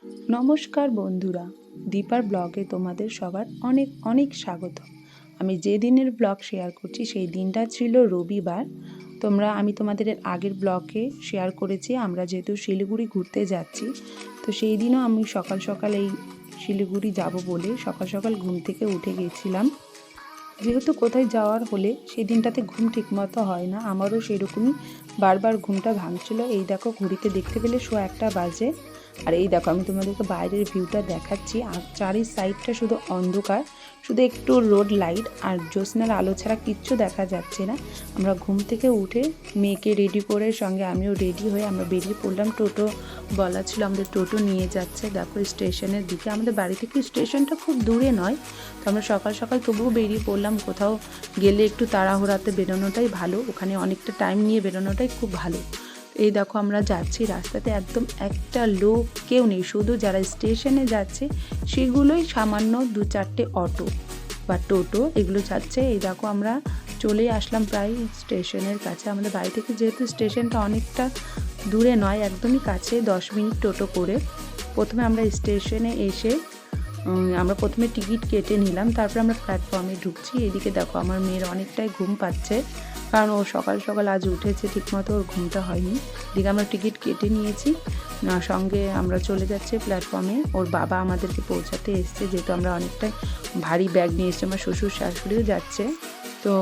নমস্কার বন্ধুরা, দীপার ব্লগে তোমাদের সবার অনেক অনেক স্বাগত। আমি যে দিনের ব্লগ শেয়ার করছি সেই দিনটা ছিল রবিবার। আমি তোমাদের আগের ব্লগে শেয়ার করেছি আমরা যেহেতু শিলিগুড়ি ঘুরতে যাচ্ছি, তো সেই দিনও আমি সকাল সকাল এই শিলিগুড়ি যাব বলে সকাল সকাল ঘুম থেকে উঠে গেছিলাম। যেহেতু কোথায় যাওয়ার হলে সেই দিনটাতে ঘুম ঠিকমতো হয় না, আমারও সেরকমই বারবার ঘুমটা ভাঙছিল। এই দেখো ঘড়িতে দেখতে পেলে 1:15 বাজে। আর এই দেখো আমি তোমাদেরকে বাইরের ভিউটা দেখাচ্ছি, আর চারি সাইডটা শুধু অন্ধকার, শুধু একটু রোড লাইট আর জ্যোৎস্নার আলো ছাড়া কিচ্ছু দেখা যাচ্ছে না। আমরা ঘুম থেকে উঠে মেয়েকে রেডি করে সঙ্গে আমিও রেডি হয়ে আমরা বেরিয়ে পড়লাম। টোটো বলা ছিল, আমাদের টোটো নিয়ে যাচ্ছে দেখো স্টেশনের দিকে। আমাদের বাড়ি থেকে স্টেশনটা খুব দূরে নয়, তো আমরা সকাল সকাল তবুও বেরিয়ে পড়লাম। কোথাও গেলে একটু তাড়াহুড়াতে বেরোনোটাই ভালো, ওখানে অনেকটা টাইম নিয়ে বেরোনোটাই খুব ভালো। এই দেখো আমরা যাচ্ছি, রাস্তাতে একদম একটা লোক কেউ নেই, শুধু যারা স্টেশনে যাচ্ছে সেগুলোই সামান্য 2-4টে অটো বা টোটো এগুলো যাচ্ছে। এই দেখো আমরা চলেই আসলাম প্রায় স্টেশনের কাছে। আমাদের বাড়ি থেকে যেহেতু স্টেশনটা অনেকটা দূরে নয়, একদমই কাছে, 10 মিনিট টোটো করে। প্রথমে আমরা স্টেশনে এসে আমরা প্রথমে টিকিট কেটে নিলাম, তারপর আমরা প্ল্যাটফর্মে ঢুকছি। এদিকে দেখো আমার মেয়ের অনেকটাই ঘুম পাচ্ছে, কারণ ও সকাল সকাল আজ উঠেছে, ঠিকমতো ওর ঘুমটা হয়নি। এদিকে আমরা টিকিট কেটে নিয়েছি, সঙ্গে আমরা চলে যাচ্ছি প্ল্যাটফর্মে। ওর বাবা আমাদেরকে পৌঁছাতে এসছে, যেহেতু আমরা অনেকটাই ভারী ব্যাগ নিয়ে এসছি, আমার শ্বশুর শাশুড়িও যাচ্ছে। তো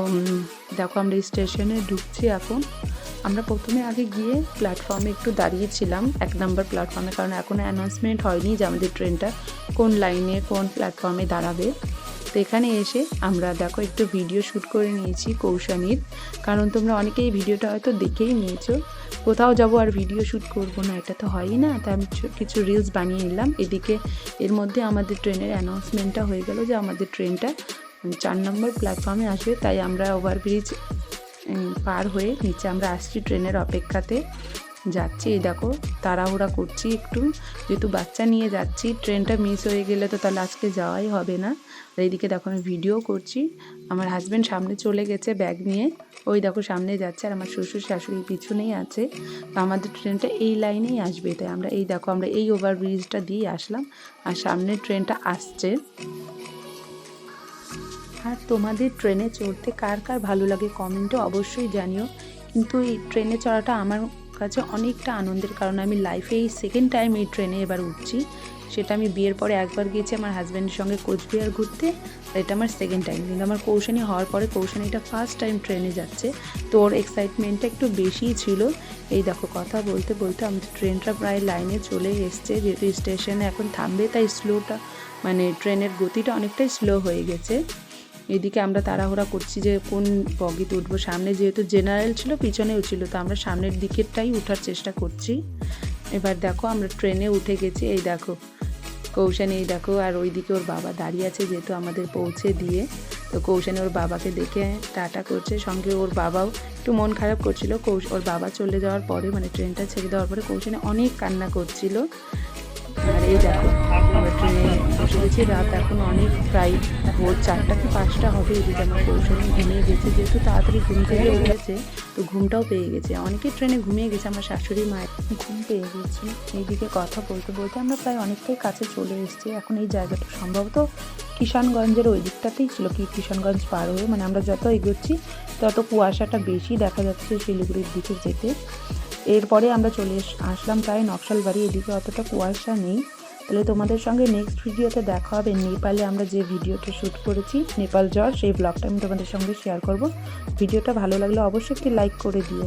দেখো আমরা স্টেশনে ঢুকছি এখন। আমরা প্রথমে আগে গিয়ে প্ল্যাটফর্মে একটু দাঁড়িয়েছিলাম, 1 নম্বর প্ল্যাটফর্মে, কারণ এখনও অ্যানাউন্সমেন্ট হয়নি যে আমাদের ট্রেনটা কোন লাইনে কোন প্ল্যাটফর্মে দাঁড়াবে। তো এখানে এসে আমরা দেখো একটু ভিডিও শ্যুট করে নিয়েছি কৌশানীর, কারণ তোমরা অনেকেই ভিডিওটা হয়তো দেখেই নিয়েছো। কোথাও যাবো আর ভিডিও শ্যুট করবো না, এটা তো হয়ই না, তাই আমি কিছু রিলস বানিয়ে নিলাম। এদিকে এর মধ্যে আমাদের ট্রেনের অ্যানাউন্সমেন্টটা হয়ে গেল যে আমাদের ট্রেনটা 4 নম্বর প্ল্যাটফর্মে আসবে, তাই আমরা ওভারব্রিজ পার হয়ে নিচে আমরা আসছি, ট্রেনের অপেক্ষাতে যাচ্ছি। এই দেখো তাড়াহুড়া করছি একটু, যেহেতু বাচ্চা নিয়ে যাচ্ছি, ট্রেনটা মিস হয়ে গেলে তো তাহলে আজকে যাওয়াই হবে না। আর এইদিকে দেখো আমি ভিডিও করছি, আমার হাজব্যান্ড সামনে চলে গেছে ব্যাগ নিয়ে, ওই দেখো সামনে যাচ্ছে, আর আমার শ্বশুর শাশুড়ি পিছনেই আছে। তো আমাদের ট্রেনটা এই লাইনেই আসবে, তাই আমরা এই দেখো আমরা এই ওভারব্রিজটা দিয়ে আসলাম, আর সামনের ট্রেনটা আসছে। আর তোমাদের ট্রেনে চড়তে কার কার ভালো লাগে কমেন্টে অবশ্যই জানিও। কিন্তু এই ট্রেনে চড়াটা আমার কাছে অনেকটা আনন্দের, কারণ আমি লাইফে এই সেকেন্ড টাইম এই ট্রেনে এবার উঠছি। সেটা আমি বিয়ের পরে একবার গিয়েছি আমার হাজব্যান্ডের সঙ্গে কোচবিহার ঘুরতে, আর এটা আমার সেকেন্ড টাইম। কিন্তু আমার কৌশানী হওয়ার পরে কৌশানীটা ফার্স্ট টাইম ট্রেনে যাচ্ছে, তো ওর এক্সাইটমেন্টটা একটু বেশিই ছিল। এই দেখো কথা বলতে বলতে আমাদের ট্রেনটা প্রায় লাইনে চলে এসছে, যেহেতু স্টেশনে এখন থামবে তাই স্লোটা মানে ট্রেনের গতিটা অনেকটাই স্লো হয়ে গেছে। এদিকে আমরা তাড়াহুড়া করছি যে কোন বগিতে উঠবো, সামনে যেহেতু জেনারেল ছিল পিছনেও ছিল, তো আমরা সামনের দিকেরটাই ওঠার চেষ্টা করছি। এবার দেখো আমরা ট্রেনে উঠে গেছি, এই দেখো কৌশানী, এই দেখো, আর ওইদিকে ওর বাবা দাঁড়িয়ে আছে যেহেতু আমাদের পৌঁছে দিয়ে। তো কৌশানী ওর বাবাকে দেখে টাটা করছে, সঙ্গে ওর বাবাও একটু মন খারাপ করছিল। ওর বাবা চলে যাওয়ার পরে মানে ট্রেনটা ছেড়ে দেওয়ার পরে কৌশানী অনেক কান্না করছিল। আর এই দেখো আমরা ট্রেনে বসে গেছি, রাত এখন অনেক প্রায় ভোর 4টা কি 5টা হবে। এদিকে আমার কৌশলী ঘুমিয়ে গেছে, যেহেতু তাড়াতাড়ি ঘুম থেকে উঠেছে তো ঘুমটাও পেয়ে গেছে। অনেকে ট্রেনে ঘুমিয়ে গেছে, আমার শাশুড়ি মায়ের ঘুম পেয়ে গেছে। এইদিকে কথা বলতে বলতে আমরা প্রায় অনেকটাই কাছে চলে এসেছি। এখন এই জায়গাটা সম্ভবত কিষানগঞ্জের ওই দিকটাতেই ছিল, কি কিষানগঞ্জ পার হয়ে, মানে আমরা যত এগোচ্ছি তত কুয়াশাটা বেশি দেখা যাচ্ছে শিলিগুড়ির দিকে যেতে। এরপরে আমরা চলে আসলাম প্রায় নকশালবাড়ি, এদিকে অতটা কুয়াশা নেই। তাহলে তোমাদের সঙ্গে নেক্সট ভিডিওতে দেখা হবে। নেপালে আমরা যে ভিডিওটা শ্যুট করেছি নেপাল যাওয়ার, সেই ব্লগটা আমি তোমাদের সঙ্গে শেয়ার করব। ভিডিওটা ভালো লাগলে অবশ্যই একটি লাইক করে দিও।